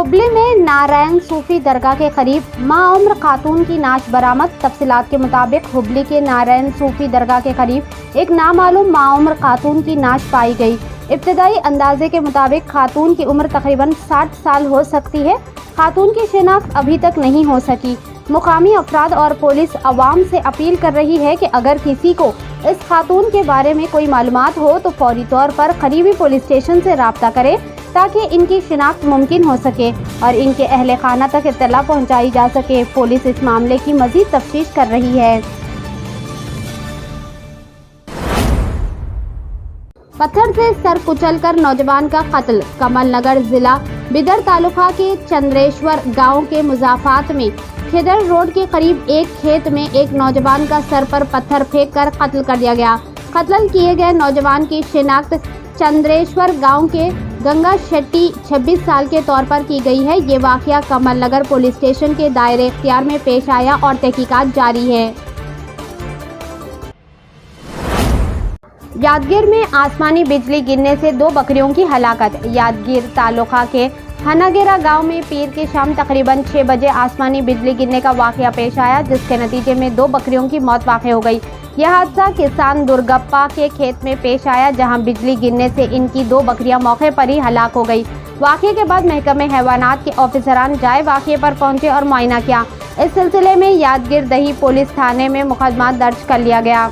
हुबली में नारायण सूफी दरगाह के करीब माउम्र खातून की नाश बरामद। तफसीलात के मुताबिक हुबली के नारायण सूफी दरगाह के करीब एक नामालूम माउम्र खातून की नाश पाई गई। इब्तदाई अंदाजे के मुताबिक खातून की उम्र तकरीबन 60 साल हो सकती है। खातून की शिनाख्त अभी तक नहीं हो सकी। मुकामी अफराद और पुलिस अवाम से अपील कर रही है कि अगर किसी को इस खातून के बारे में कोई मालूमात हो तो फौरी तौर पर करीबी पुलिस स्टेशन से राब्ता करे ताकि इनकी शिनाख्त मुमकिन हो सके और इनके अहले खाना तक इत्तला पहुंचाई जा सके। पुलिस इस मामले की मजीद तफ्तीश कर रही है। पत्थर से सर कुचलकर नौजवान का कत्ल। कमल नगर जिला बिदर तालुका के चंद्रेश्वर गांव के मुजाफात में खिदर रोड के करीब एक खेत में एक नौजवान का सर पर पत्थर फेंक कर कत्ल कर दिया गया। कत्ल किए गए नौजवान की शिनाख्त चंद्रेश्वर गांव के गंगा शेट्टी 26 साल के तौर पर की गई है। ये वाकया कमल नगर पुलिस स्टेशन के दायरे इख्तियार में पेश आया और तहकीकात जारी है। यादगीर में आसमानी बिजली गिरने से 2 बकरियों की हलाकत। यादगीर तालुका के हनागेरा गांव में पीर की शाम तकरीबन 6 बजे आसमानी बिजली गिरने का वाकया पेश आया, जिसके नतीजे में 2 बकरियों की मौत वाक़ हो गई। यह हादसा किसान दुर्गप्पा के खेत में पेश आया, जहां बिजली गिरने से इनकी 2 बकरियां मौके पर ही हलाक हो गई। वाकये के बाद महकमे हैवानात के ऑफिसरान जाए वाकये पर पहुंचे और मुआयना किया। इस सिलसिले में यादगीर दही पुलिस थाने में मुकदमा दर्ज कर लिया गया।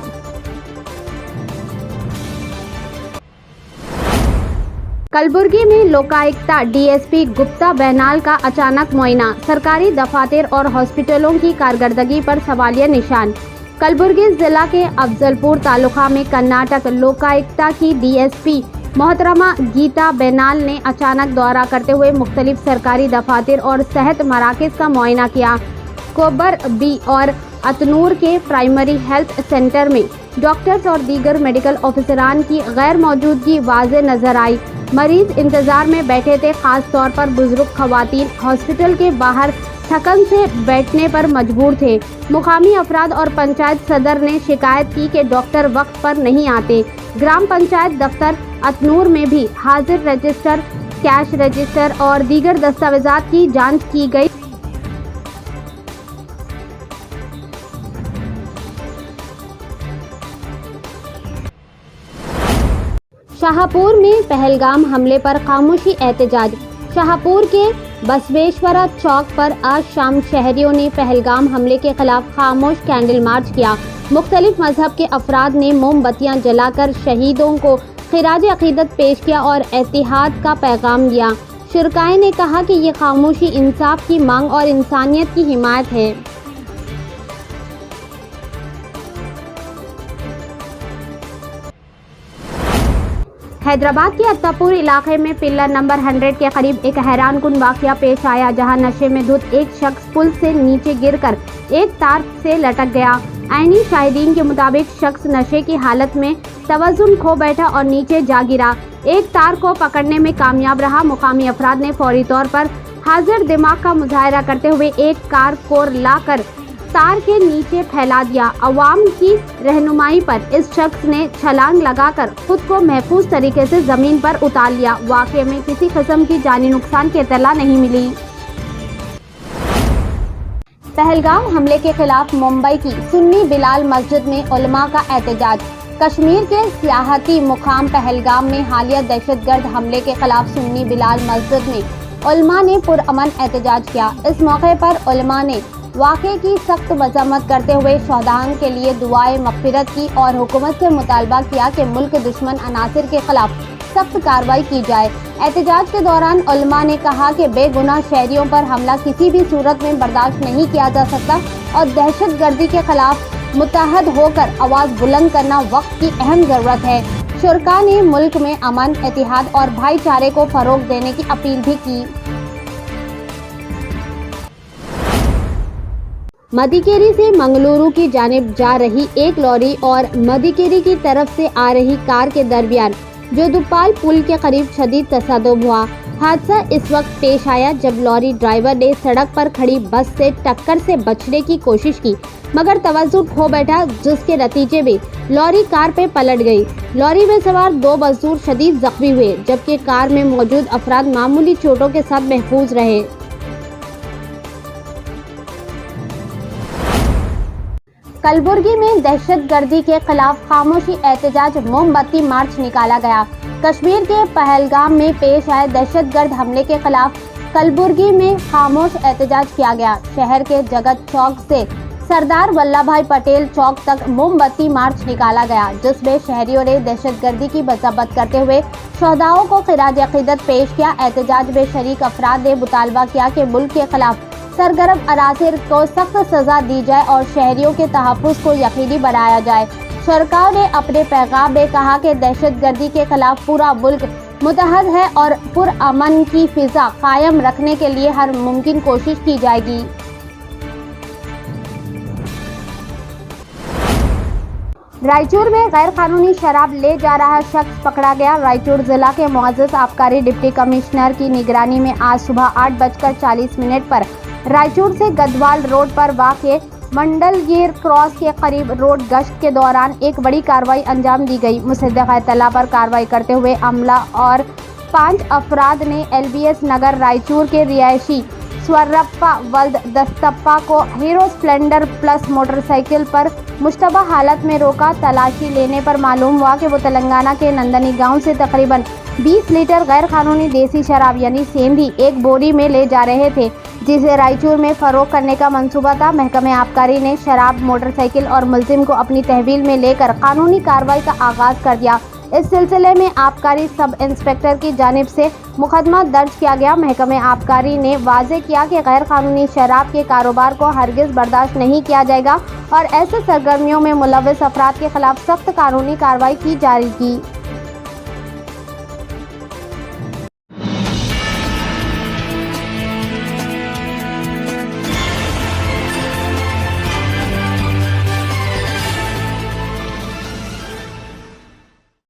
कलबुर्गी में लोकायुक्ता डीएसपी गुप्ता बैनाल का अचानक मुआयना। सरकारी दफातर और हॉस्पिटलों की कारकर्दगी पर सवालिया निशान। कलबुर्गी जिला के अफजलपुर तालुका में कर्नाटक लोकायुक्ता की डीएसपी मोहतरमा गीता बैनाल ने अचानक दौरा करते हुए मुख्तलिफ सरकारी दफातर और सेहत मराकज़ का मुआयना किया। कोबर बी और अतनूर के प्राइमरी हेल्थ सेंटर में डॉक्टर्स और दीगर मेडिकल ऑफिसरान की गैर मौजूदगी वाज़े नजर आई। मरीज इंतजार में बैठे थे, खास तौर पर बुजुर्ग खवातीन हॉस्पिटल के बाहर थकन से बैठने पर मजबूर थे। मुकामी अफराद और पंचायत सदर ने शिकायत की कि डॉक्टर वक्त पर नहीं आते। ग्राम पंचायत दफ्तर अतनूर में भी हाजिर रजिस्टर, कैश रजिस्टर और दीगर दस्तावेजात की जांच की गई। शाहपुर में पहलगाम हमले पर खामोशी एहतजाज। शाहपुर के बसवेश्वरा चौक पर आज शाम शहरियों ने पहलगाम हमले के खिलाफ खामोश कैंडल मार्च किया। मुख्तलिफ मजहब के अफराद ने मोमबत्तियां जलाकर शहीदों को खिराज अकीदत पेश किया और एतिहाद का पैगाम दिया। शुरकाए ने कहा कि ये खामोशी इंसाफ की मांग और इंसानियत की हिमायत है। हैदराबाद के अत्तापुर इलाके में पिल्लर नंबर 100 के करीब एक हैरानकुन वाकया पेश आया, जहां नशे में धुत एक शख्स पुल से नीचे गिरकर एक तार से लटक गया। ऐनी शाहिदीन के मुताबिक शख्स नशे की हालत में तवज्जुन खो बैठा और नीचे जा गिरा। एक तार को पकड़ने में कामयाब रहा। मुकामी अफराद ने फौरी तौर पर हाजिर दिमाग का मुजाहरा करते हुए एक कार को लाकर तार के नीचे फैला दिया। अवाम की रहनुमाई पर इस शख्स ने छलांग लगाकर खुद को महफूज तरीके से जमीन पर उतार लिया। वाकये में किसी किस्म की जानी नुकसान की इत्तला नहीं मिली। पहलगाम हमले के खिलाफ मुंबई की सुन्नी बिलाल मस्जिद में उलमा का एहतजाज। कश्मीर के सियाहती मुकाम पहलगाम में हालिया दहशतगर्द हमले के खिलाफ सुन्नी बिलाल मस्जिद में उलमा ने पुरअमन एहतजाज किया। इस मौके पर उलमा ने वाक़े की सख्त मजम्मत करते हुए शहदान के लिए दुआए मग़फ़िरत की और हुकूमत से मुतालबा किया कि मुल्क दुश्मन अनासिर के खिलाफ सख्त कार्रवाई की जाए। एहतजाज के दौरान उलमा ने कहा कि बेगुनाह शहरियों पर हमला किसी भी सूरत में बर्दाश्त नहीं किया जा सकता और दहशत गर्दी के खिलाफ मुत्तहद होकर आवाज़ बुलंद करना वक्त की अहम ज़रूरत है। शुरका ने मुल्क में अमन, इत्तेहाद और भाईचारे को फ़रोग़ देने की अपील भी की। मदीकेरी से मंगलुरु की जानिब जा रही एक लॉरी और मदीकेरी की तरफ से आ रही कार के दरमियान जोदुपाल पुल के करीब शदीद तसादुम हुआ। हादसा इस वक्त पेश आया जब लॉरी ड्राइवर ने सड़क पर खड़ी बस से टक्कर से बचने की कोशिश की, मगर तवज्जो खो बैठा, जिसके नतीजे में लॉरी कार पे पलट गई। लॉरी में सवार 2 मजदूर शदीद जख्मी हुए, जबकि कार में मौजूद अफराद मामूली चोटों के साथ महफूज रहे। कलबुर्गी में दहशतगर्दी के खिलाफ खामोशी एहतजाज मोमबत्ती मार्च निकाला गया। कश्मीर के पहलगाम में पेश आए दहशतगर्द हमले के खिलाफ कलबुर्गी में खामोश एहतजाज किया गया। शहर के जगत चौक से सरदार वल्लभ भाई पटेल चौक तक मोमबत्ती मार्च निकाला गया, जिसमें शहरियों ने दहशतगर्दी की मजम्मत करते हुए शहदाओं को खिराज अकीदत पेश किया। एहतजाज में शरीक अफराद ने मुतालबा किया कि मुल्क के खिलाफ सरगर्म अनासिर को सख्त सजा दी जाए और शहरियों के तहफ़्फ़ुज़ को यकीनी बनाया जाए। सरकार ने अपने पैगाम में कहा कि दहशतगर्दी के खिलाफ पूरा मुल्क मुतहद है और पुरअमन की फिजा कायम रखने के लिए हर मुमकिन कोशिश की जाएगी। रायचूर में गैर कानूनी शराब ले जा रहा शख्स पकड़ा गया। रायचूर जिला के मुअज़्ज़ज़ आबकारी डिप्टी कमिश्नर की निगरानी में आज सुबह 8:40 पर रायचूर से गदवाल रोड पर वाक़े मंडलगीर क्रॉस के करीब रोड गश्त के दौरान एक बड़ी कार्रवाई अंजाम दी गई। मुसद्दक़ इत्तला पर कार्रवाई करते हुए अमला और 5 अफराद ने LBS नगर रायचूर के रिहायशी स्वरप्पा वल्द दस्तप्पा को हीरो स्प्लेंडर प्लस मोटरसाइकिल पर मुश्तबा हालत में रोका। तलाशी लेने पर मालूम हुआ कि वो तेलंगाना के नंदनी गांव से तकरीबन 20 लीटर गैर कानूनी देसी शराब यानी सेंधी एक बोरी में ले जा रहे थे, जिसे रायचूर में फरोख्त करने का मंसूबा था। महकमे आबकारी ने शराब, मोटरसाइकिल और मुलजिम को अपनी तहवील में लेकर कानूनी कार्रवाई का आगाज कर दिया। इस सिलसिले में आबकारी सब इंस्पेक्टर की जानिब से मुकदमा दर्ज किया गया। महकमे आबकारी ने वाज़ेह किया कि गैर कानूनी शराब के कारोबार को हरगिज़ बर्दाश्त नहीं किया जाएगा और ऐसे सरगर्मियों में मुलव्वस अफराद के खिलाफ सख्त कानूनी कार्रवाई की जाएगी।